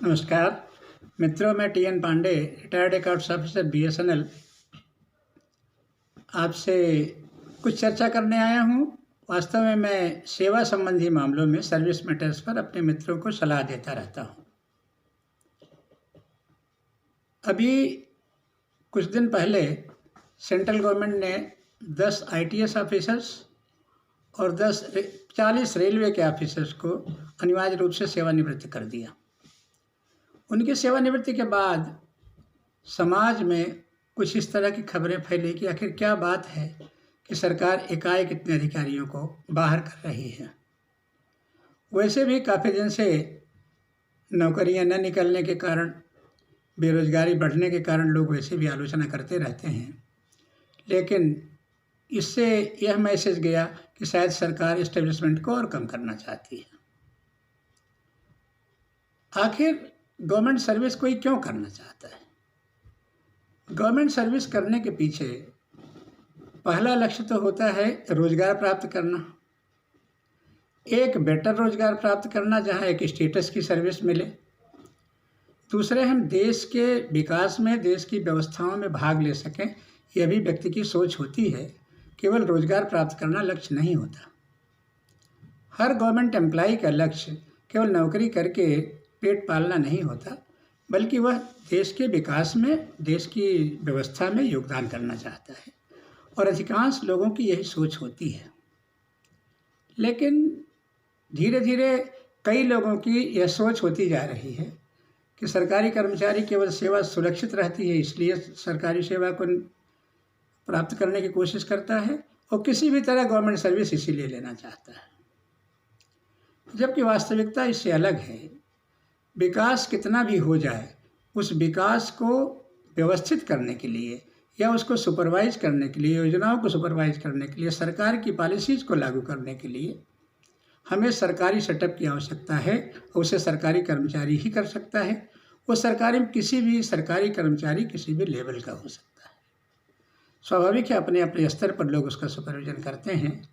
नमस्कार मित्रों, मैं T N. Pandey, retired accounts officer BSNL, आपसे कुछ चर्चा करने आया हूँ। वास्तव में मैं सेवा संबंधी मामलों में सर्विस मैटर्स पर अपने मित्रों को सलाह देता रहता हूँ। अभी कुछ दिन पहले सेंट्रल गवर्नमेंट ने 10 ITS ऑफिसर्स और 40 रेलवे के ऑफिसर्स को अनिवार्य रूप से सेवानिवृत्त कर दिया। उनकी सेवानिवृत्ति के बाद समाज में कुछ इस तरह की खबरें फैली कि आखिर क्या बात है कि सरकार एकाएक इतने अधिकारियों को बाहर कर रही है। वैसे भी काफ़ी दिन से नौकरियां न निकलने के कारण, बेरोजगारी बढ़ने के कारण लोग वैसे भी आलोचना करते रहते हैं, लेकिन इससे यह मैसेज गया कि शायद सरकार एस्टेब्लिशमेंट को और कम करना चाहती है। आखिर गवर्नमेंट सर्विस कोई क्यों करना चाहता है? गवर्नमेंट सर्विस करने के पीछे पहला लक्ष्य तो होता है रोजगार प्राप्त करना, एक बेटर रोजगार प्राप्त करना जहां एक स्टेटस की सर्विस मिले। दूसरे, हम देश के विकास में, देश की व्यवस्थाओं में भाग ले सकें। यह भी व्यक्ति की सोच होती है, केवल रोजगार प्राप्त करना लक्ष्य नहीं होता। हर गवर्नमेंट एम्प्लॉय का लक्ष्य केवल नौकरी करके पेट पालना नहीं होता, बल्कि वह देश के विकास में, देश की व्यवस्था में योगदान करना चाहता है, और अधिकांश लोगों की यही सोच होती है। लेकिन धीरे धीरे कई लोगों की यह सोच होती जा रही है कि सरकारी कर्मचारी केवल सेवा सुरक्षित रहती है, इसलिए सरकारी सेवा को प्राप्त करने की कोशिश करता है, और किसी भी तरह गवर्नमेंट सर्विस इसीलिए लेना चाहता है। जबकि वास्तविकता इससे अलग है। विकास कितना भी हो जाए, उस विकास को व्यवस्थित करने के लिए या उसको सुपरवाइज करने के लिए, योजनाओं को सुपरवाइज करने के लिए, सरकार की पॉलिसीज़ को लागू करने के लिए हमें सरकारी सेटअप की आवश्यकता है, और उसे सरकारी कर्मचारी ही कर सकता है। वो किसी भी सरकारी कर्मचारी किसी भी लेवल का हो सकता है। स्वाभाविक है, अपने अपने स्तर पर लोग उसका सुपरविजन करते हैं,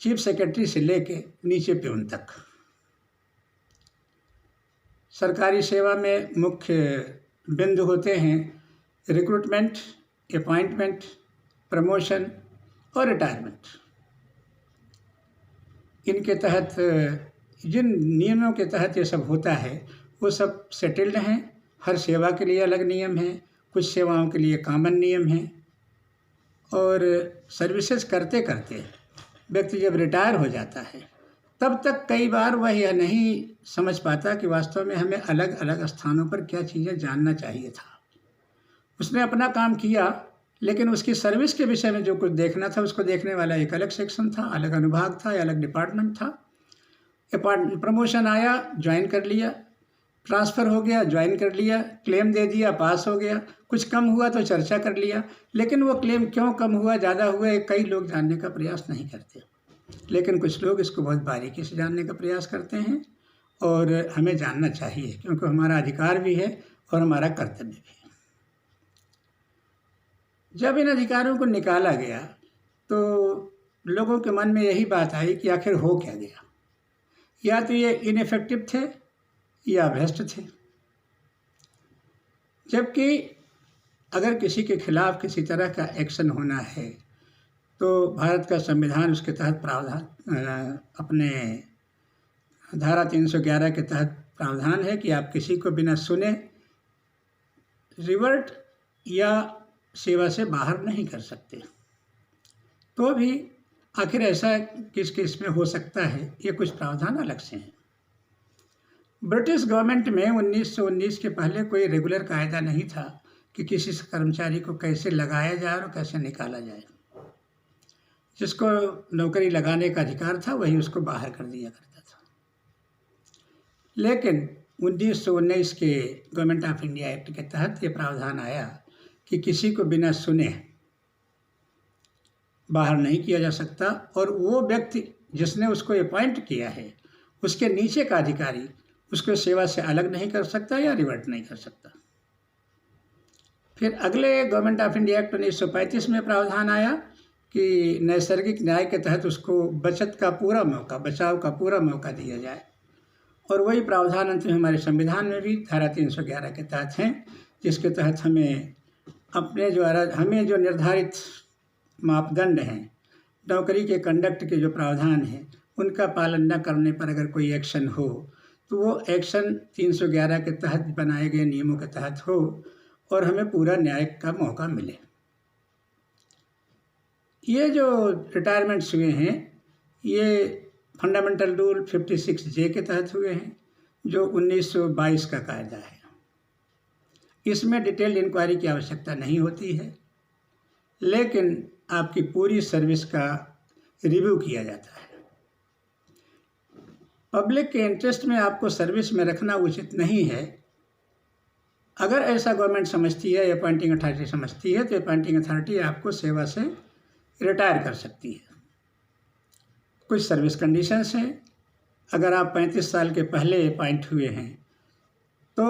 चीफ सेक्रेटरी से लेके नीचे प्यून तक। सरकारी सेवा में मुख्य बिंदु होते हैं रिक्रूटमेंट, अपॉइंटमेंट, प्रमोशन और रिटायरमेंट। इनके तहत, जिन नियमों के तहत ये सब होता है, वो सब सेटल्ड हैं। हर सेवा के लिए अलग नियम हैं, कुछ सेवाओं के लिए कॉमन नियम हैं। और सर्विसेज करते करते व्यक्ति जब रिटायर हो जाता है, तब तक कई बार वह यह नहीं समझ पाता कि वास्तव में हमें अलग अलग स्थानों पर क्या चीज़ें जानना चाहिए था। उसने अपना काम किया, लेकिन उसकी सर्विस के विषय में जो कुछ देखना था, उसको देखने वाला एक अलग सेक्शन था, अलग अनुभाग था, अलग डिपार्टमेंट था। प्रमोशन आया, ज्वाइन कर लिया, ट्रांसफ़र हो गया, ज्वाइन कर लिया, क्लेम दे दिया, पास हो गया। कुछ कम हुआ तो चर्चा कर लिया, लेकिन वो क्लेम क्यों कम हुआ, ज़्यादा हुआ, कई लोग जानने का प्रयास नहीं करते। लेकिन कुछ लोग इसको बहुत बारीकी से जानने का प्रयास करते हैं, और हमें जानना चाहिए, क्योंकि हमारा अधिकार भी है और हमारा कर्तव्य भी है। जब इन अधिकारों को निकाला गया तो लोगों के मन में यही बात आई कि आखिर हो क्या गया। या तो ये इनफेक्टिव थे या भ्रष्ट थे। जबकि अगर किसी के खिलाफ किसी तरह का एक्शन होना है तो भारत का संविधान उसके तहत प्रावधान, अपने धारा 311 के तहत प्रावधान है कि आप किसी को बिना सुने रिवर्ट या सेवा से बाहर नहीं कर सकते। तो भी आखिर ऐसा किस केस में हो सकता है, ये कुछ प्रावधान अलग से हैं। ब्रिटिश गवर्नमेंट में 1919 के पहले कोई रेगुलर कायदा नहीं था कि किसी कर्मचारी को कैसे लगाया जाए और कैसे निकाला जाए। जिसको नौकरी लगाने का अधिकार था, वही उसको बाहर कर दिया करता था। लेकिन 1919 के गवर्नमेंट ऑफ इंडिया एक्ट के तहत ये प्रावधान आया कि किसी को बिना सुने बाहर नहीं किया जा सकता, और वो व्यक्ति जिसने उसको अपॉइंट किया है, उसके नीचे का अधिकारी उसको सेवा से अलग नहीं कर सकता या रिवर्ट नहीं कर सकता। फिर अगले गवर्नमेंट ऑफ इंडिया एक्ट 1935 में प्रावधान आया कि नैसर्गिक न्याय के तहत उसको बचाव का पूरा मौका दिया जाए। और वही प्रावधान अंत में हमारे संविधान में भी धारा 311 के तहत हैं, जिसके तहत हमें जो निर्धारित मापदंड हैं, नौकरी के कंडक्ट के जो प्रावधान हैं, उनका पालन न करने पर अगर कोई एक्शन हो तो वो एक्शन 311 के तहत बनाए गए नियमों के तहत हो और हमें पूरा न्याय का मौका मिले। ये जो रिटायरमेंट्स हुए हैं ये फंडामेंटल रूल 56J के तहत हुए हैं, जो 1922 का कायदा है। इसमें डिटेल्ड इंक्वायरी की आवश्यकता नहीं होती है, लेकिन आपकी पूरी सर्विस का रिव्यू किया जाता है। पब्लिक के इंटरेस्ट में आपको सर्विस में रखना उचित नहीं है। अगर ऐसा गवर्नमेंट समझती है, अपॉइंटिंग अथॉरिटी समझती है, तो अपॉइंटिंग अथॉरिटी आपको सेवा से रिटायर कर सकती है। कुछ सर्विस कंडीशंस हैं। अगर आप 35 साल के पहले अपॉइंट हुए हैं तो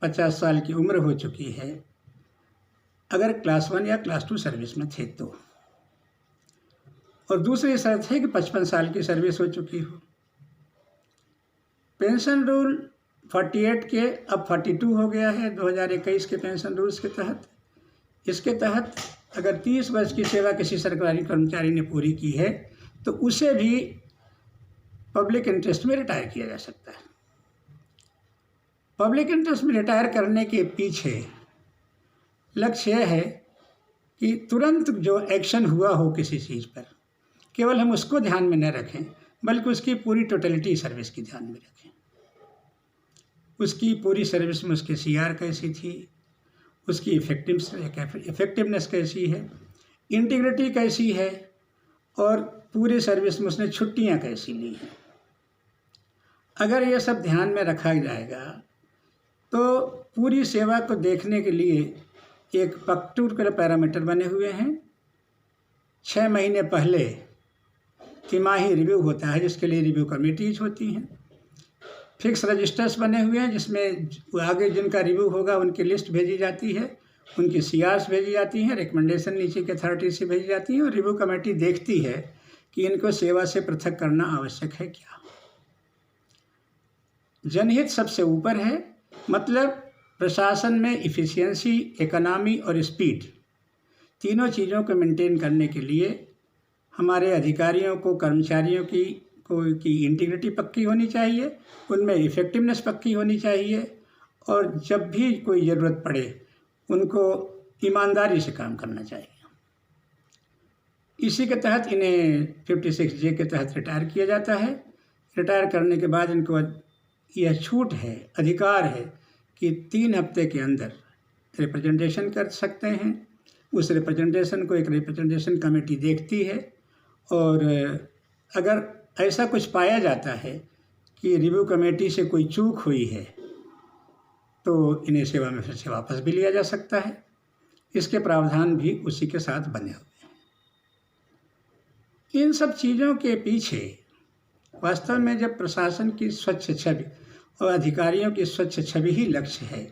50 साल की उम्र हो चुकी है, अगर क्लास 1 या क्लास 2 सर्विस में थे तो, और दूसरी शर्त है कि 55 साल की सर्विस हो चुकी हो। पेंशन रूल 48 के अब 42 हो गया है 2021 के पेंशन रूल्स के तहत। इसके तहत अगर 30 वर्ष की सेवा किसी सरकारी कर्मचारी ने पूरी की है तो उसे भी पब्लिक इंटरेस्ट में रिटायर किया जा सकता है। पब्लिक इंटरेस्ट में रिटायर करने के पीछे लक्ष्य यह है कि तुरंत जो एक्शन हुआ हो किसी चीज़ पर, केवल हम उसको ध्यान में न रखें, बल्कि उसकी पूरी टोटलिटी सर्विस की ध्यान में रखें। उसकी पूरी सर्विस में उसकी CR कैसी थी, उसकी इफ़ेक्टिवनेस कैसी है, इंटीग्रिटी कैसी है, और पूरी सर्विस में उसने छुट्टियां कैसी ली हैं। अगर ये सब ध्यान में रखा जाएगा तो पूरी सेवा को देखने के लिए एक पर्टिकुलर पैरामीटर बने हुए हैं। 6 महीने पहले तिमाही रिव्यू होता है, जिसके लिए रिव्यू कमेटीज होती हैं। फिक्स रजिस्टर्स बने हुए हैं, जिसमें आगे जिनका रिव्यू होगा उनकी लिस्ट भेजी जाती है, उनकी CRs भेजी जाती हैं, रिकमेंडेशन नीचे की अथॉरिटी से भेजी जाती हैं, और रिव्यू कमेटी देखती है कि इनको सेवा से पृथक करना आवश्यक है क्या। जनहित सबसे ऊपर है, मतलब प्रशासन में इफ़िशियंसी, इकोनॉमी और स्पीड, तीनों चीज़ों को मेंटेन करने के लिए हमारे अधिकारियों को, कर्मचारियों की इंटीग्रिटी पक्की होनी चाहिए, उनमें इफ़ेक्टिवनेस पक्की होनी चाहिए, और जब भी कोई ज़रूरत पड़े उनको ईमानदारी से काम करना चाहिए। इसी के तहत इन्हें 56J के तहत रिटायर किया जाता है। रिटायर करने के बाद इनको यह छूट है, अधिकार है कि 3 हफ्ते के अंदर रिप्रेजेंटेशन कर सकते हैं। उस रिप्रेजेंटेशन को एक रिप्रेजेंटेशन कमेटी देखती है, और अगर ऐसा कुछ पाया जाता है कि रिव्यू कमेटी से कोई चूक हुई है तो इन्हें सेवा में फिर से वापस भी लिया जा सकता है। इसके प्रावधान भी उसी के साथ बने हुए हैं। इन सब चीज़ों के पीछे वास्तव में जब प्रशासन की स्वच्छ छवि और अधिकारियों की स्वच्छ छवि ही लक्ष्य है,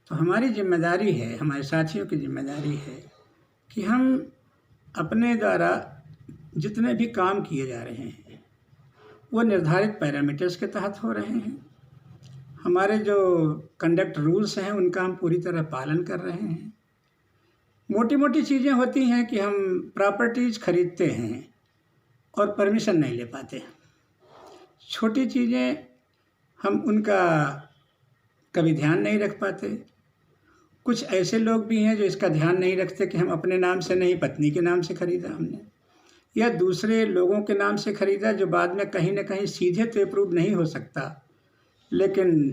तो हमारी जिम्मेदारी है, हमारे साथियों की जिम्मेदारी है कि हम अपने द्वारा जितने भी काम किए जा रहे हैं वो निर्धारित पैरामीटर्स के तहत हो रहे हैं। हमारे जो कंडक्ट रूल्स हैं उनका हम पूरी तरह पालन कर रहे हैं। मोटी मोटी चीज़ें होती हैं कि हम प्रॉपर्टीज़ खरीदते हैं और परमिशन नहीं ले पाते। छोटी चीज़ें हम उनका कभी ध्यान नहीं रख पाते। कुछ ऐसे लोग भी हैं जो इसका ध्यान नहीं रखते कि हम अपने नाम से नहीं, पत्नी के नाम से खरीदा हमने, या दूसरे लोगों के नाम से खरीदा, जो बाद में कहीं ना कहीं सीधे तो अप्रूव नहीं हो सकता, लेकिन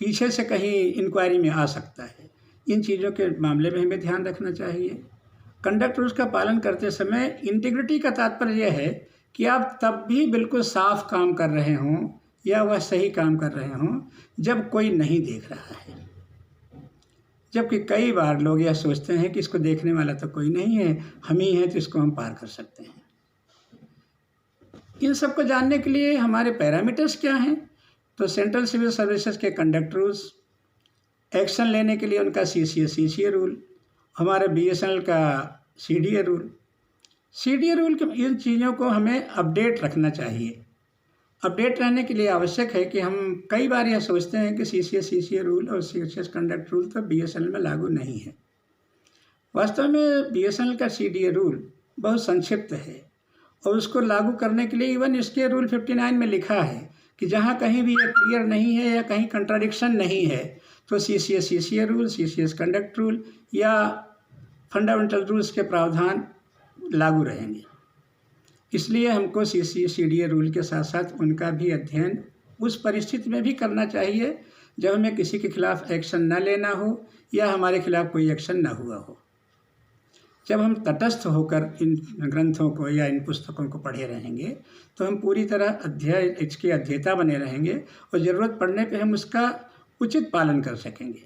पीछे से कहीं इंक्वायरी में आ सकता है। इन चीज़ों के मामले में हमें ध्यान रखना चाहिए। कंडक्ट रूल्स का पालन करते समय इंटीग्रिटी का तात्पर्य यह है कि आप तब भी बिल्कुल साफ काम कर रहे हों या वह सही काम कर रहे हों जब कोई नहीं देख रहा है। जबकि कई बार लोग यह सोचते हैं कि इसको देखने वाला तो कोई नहीं है, हम ही हैं तो इसको हम पार कर सकते हैं। इन सब को जानने के लिए हमारे पैरामीटर्स क्या हैं? तो सेंट्रल सिविल सर्विसेज के कंडक्ट रूल्स, एक्शन लेने के लिए उनका CCA रूल, हमारे BSNL का CDA रूल। CDA रूल के इन चीज़ों को हमें अपडेट रखना चाहिए। अपडेट रहने के लिए आवश्यक है कि हम कई बार यह सोचते हैं कि CCA रूल और CCS कंडक्ट रूल तो BSNL में लागू नहीं है। वास्तव में BSNL का CDA रूल बहुत संक्षिप्त है और उसको लागू करने के लिए इवन इसके रूल 59 में लिखा है कि जहाँ कहीं भी यह क्लियर नहीं है या कहीं कंट्राडिक्शन नहीं है तो CCA rule, CCS conduct rule या फंडामेंटल रूल्स के प्रावधान लागू रहेंगे। इसलिए हमको CCA रूल के साथ साथ उनका भी अध्ययन उस परिस्थिति में भी करना चाहिए जब हमें किसी के खिलाफ एक्शन न लेना हो या हमारे खिलाफ कोई एक्शन न हुआ हो। जब हम तटस्थ होकर इन ग्रंथों को या इन पुस्तकों को पढ़े रहेंगे तो हम पूरी तरह इसके अध्येता बने रहेंगे और ज़रूरत पड़ने पे हम उसका उचित पालन कर सकेंगे।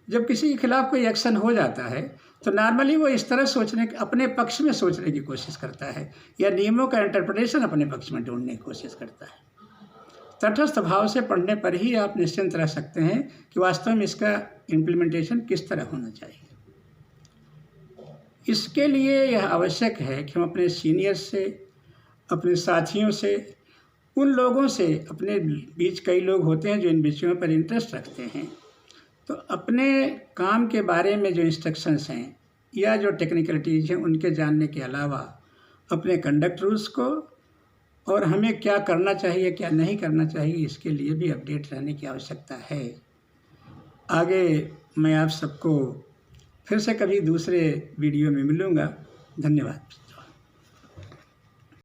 जब किसी के खिलाफ कोई एक्शन हो जाता है तो नॉर्मली वो इस तरह अपने पक्ष में सोचने की कोशिश करता है या नियमों का इंटरप्रिटेशन अपने पक्ष में ढूंढने की कोशिश करता है। तटस्थ भाव से पढ़ने पर ही आप निश्चिंत रह सकते हैं कि वास्तव में इसका इम्प्लीमेंटेशन किस तरह होना चाहिए। इसके लिए यह आवश्यक है कि हम अपने सीनियर्स से, अपने साथियों से, उन लोगों से, अपने बीच कई लोग होते हैं जो इन विषयों पर इंटरेस्ट रखते हैं, तो अपने काम के बारे में जो इंस्ट्रक्शंस हैं या जो टेक्निकलिटीज़ हैं उनके जानने के अलावा अपने कंडक्ट रूल्स को और हमें क्या करना चाहिए क्या नहीं करना चाहिए इसके लिए भी अपडेट रहने की आवश्यकता है। आगे मैं आप सबको फिर से कभी दूसरे वीडियो में मिलूँगा। धन्यवाद।